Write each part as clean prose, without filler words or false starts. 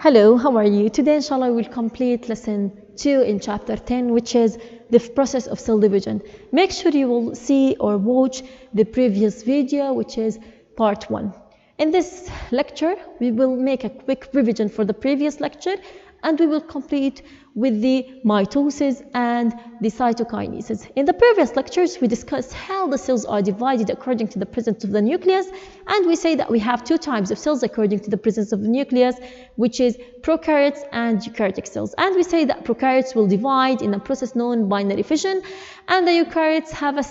Hello, how are you? Today, inshallah, we'll complete lesson 2 in chapter 10, which is the process of cell division. Make sure you will see or watch the previous video, which is part 1. In this lecture, we will make a quick revision for the previous lecture, and we will complete with the mitosis and the cytokinesis. In the previous lectures, we discussed how the cells are divided according to the presence of the nucleus, and we say that we have two types of cells according to the presence of the nucleus, which is prokaryotes and eukaryotic cells. And we say that prokaryotes will divide in a process known binary fission, and the eukaryotes have a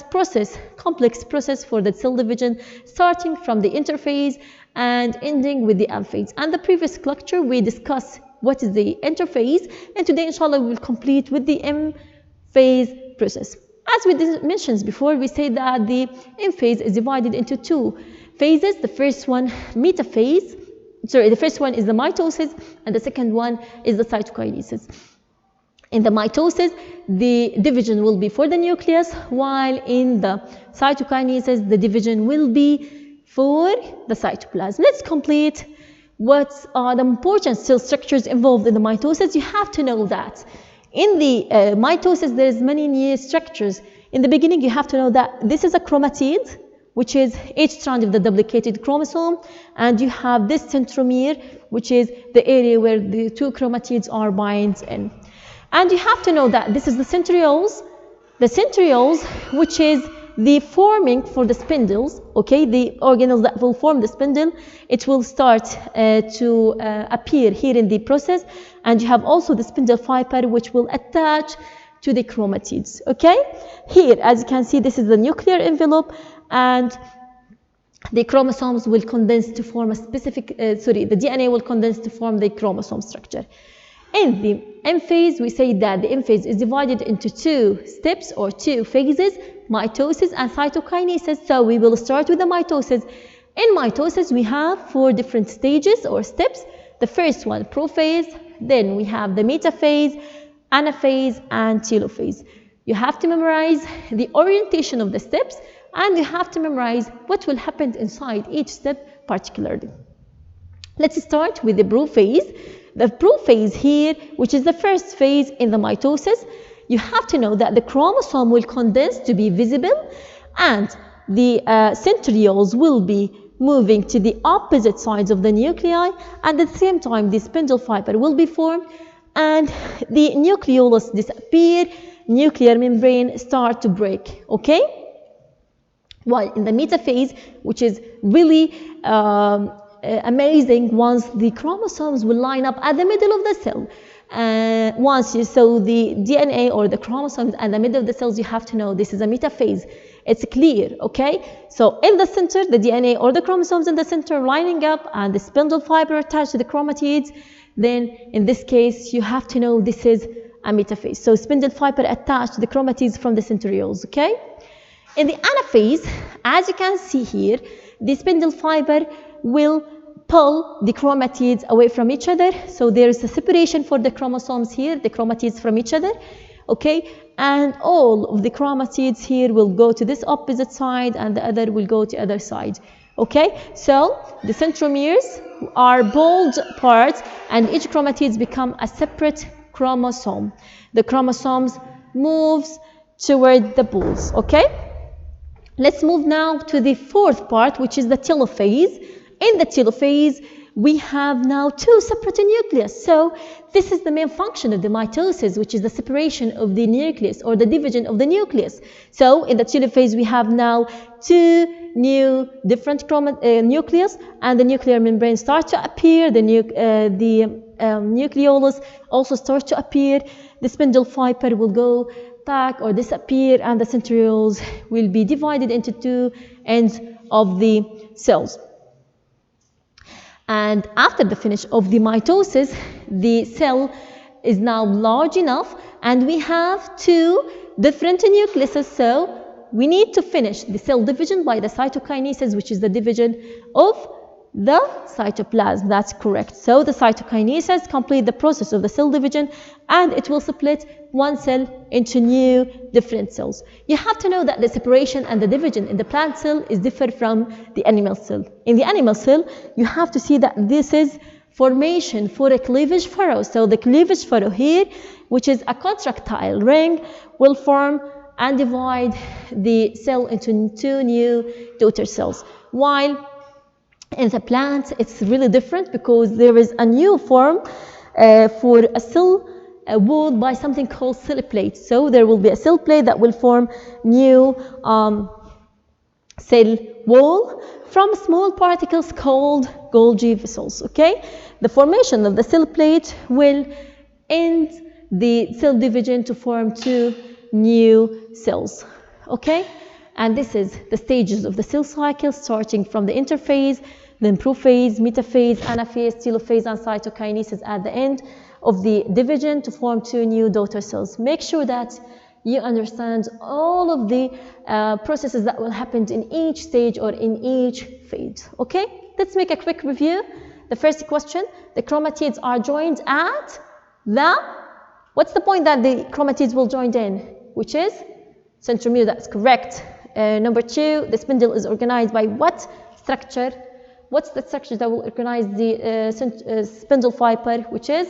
complex process for the cell division, starting from the interphase and ending with the M-phase. And the previous lecture, we discussed what is the interphase, and today inshallah we will complete with the M-phase process. As we mentioned before, we say that the M-phase is divided into two phases. The first one metaphase, the first one is the mitosis, and the second one is the cytokinesis. In the mitosis, the division will be for the nucleus, while in the cytokinesis, the division will be for the cytoplasm. Let's complete what are the important cell structures involved in the mitosis. You have to know that in the mitosis, there's many new structures. In the beginning, you have to know that this is a chromatid, which is each strand of the duplicated chromosome, and you have this centromere, which is the area where the two chromatids are bound in. And you have to know that this is the centrioles, which is the forming for the spindles, okay, the organelles that will form the spindle. It will start to appear here in the process, and you have also the spindle fiber, which will attach to the chromatids, okay. Here, as you can see, this is the nuclear envelope, and the chromosomes will condense to form a specific, the DNA will condense to form the chromosome structure. In the M phase, we say that the M phase is divided into two steps or two phases, mitosis and cytokinesis. So we will start with the mitosis. In mitosis, we have 4 different stages or steps. The first one, prophase, then we have the metaphase, anaphase, and telophase. You have to memorize the orientation of the steps, and you have to memorize what will happen inside each step particularly. Let's start with the prophase. The prophase here, which is the first phase in the mitosis, you have to know that the chromosome will condense to be visible, and the centrioles will be moving to the opposite sides of the nuclei, and at the same time the spindle fiber will be formed, and the nucleolus disappear, nuclear membrane start to break, okay? While in the metaphase, which is really amazing, once the chromosomes will line up at the middle of the cell. Once you saw the DNA or the chromosomes at the middle of the cells, you have to know this is a metaphase. It's clear, okay? So in the center, the DNA or the chromosomes in the center lining up and the spindle fiber attached to the chromatids, then in this case, you have to know this is a metaphase. So spindle fiber attached to the chromatids from the centrioles, okay? In the anaphase, as you can see here, the spindle fiber will pull the chromatids away from each other. So there is a separation for the chromosomes here, the chromatids from each other, okay? And all of the chromatids here will go to this opposite side, and the other will go to the other side, okay? So the centromeres are bold parts, and each chromatids become a separate chromosome. The chromosomes moves toward the poles, okay? Let's move now to the fourth part, which is the telophase. In the telophase, we have now 2 separate nucleus. So this is the main function of the mitosis, which is the separation of the nucleus or the division of the nucleus. So in the telophase, we have now 2 new different nucleus, and the nuclear membrane starts to appear. The nucleolus also starts to appear. The spindle fiber will go back or disappear, and the centrioles will be divided into 2 ends of the cells. And after the finish of the mitosis, the cell is now large enough, and we have 2 different nucleuses. So we need to finish the cell division by the cytokinesis, which is the division of the cytoplasm. That's correct. So the cytokinesis complete the process of the cell division, and it will split one cell into new different cells. You have to know that the separation and the division in the plant cell is different from the animal cell. In the animal cell, you have to see that this is formation for a cleavage furrow. So the cleavage furrow here, which is a contractile ring, will form and divide the cell into 2 new daughter cells. While in the plant, it's really different because there is a new form for a cell wall by something called cell plate. So there will be a cell plate that will form new cell wall from small particles called Golgi vessels. Okay, the formation of the cell plate will end the cell division to form 2 new cells. Okay, and this is the stages of the cell cycle, starting from the interphase, then prophase, metaphase, anaphase, telophase, and cytokinesis at the end of the division to form 2 new daughter cells. Make sure that you understand all of the processes that will happen in each stage or in each phase. Okay, let's make a quick review. The first question, the chromatids are joined at what's the point that the chromatids will join in? Which is centromere, that's correct. Number 2, the spindle is organized by what structure? What's the structure that will organize the spindle fiber, which is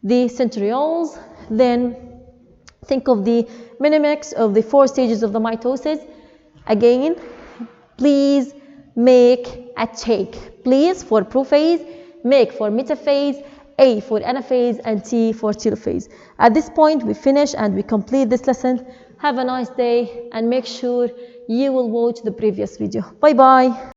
the centrioles? Then think of the minimix of the 4 stages of the mitosis. Again, please make a check. Please for prophase, make for metaphase, A for anaphase, and T for telophase. At this point, we finish and we complete this lesson. Have a nice day and make sure you will watch the previous video. Bye-bye.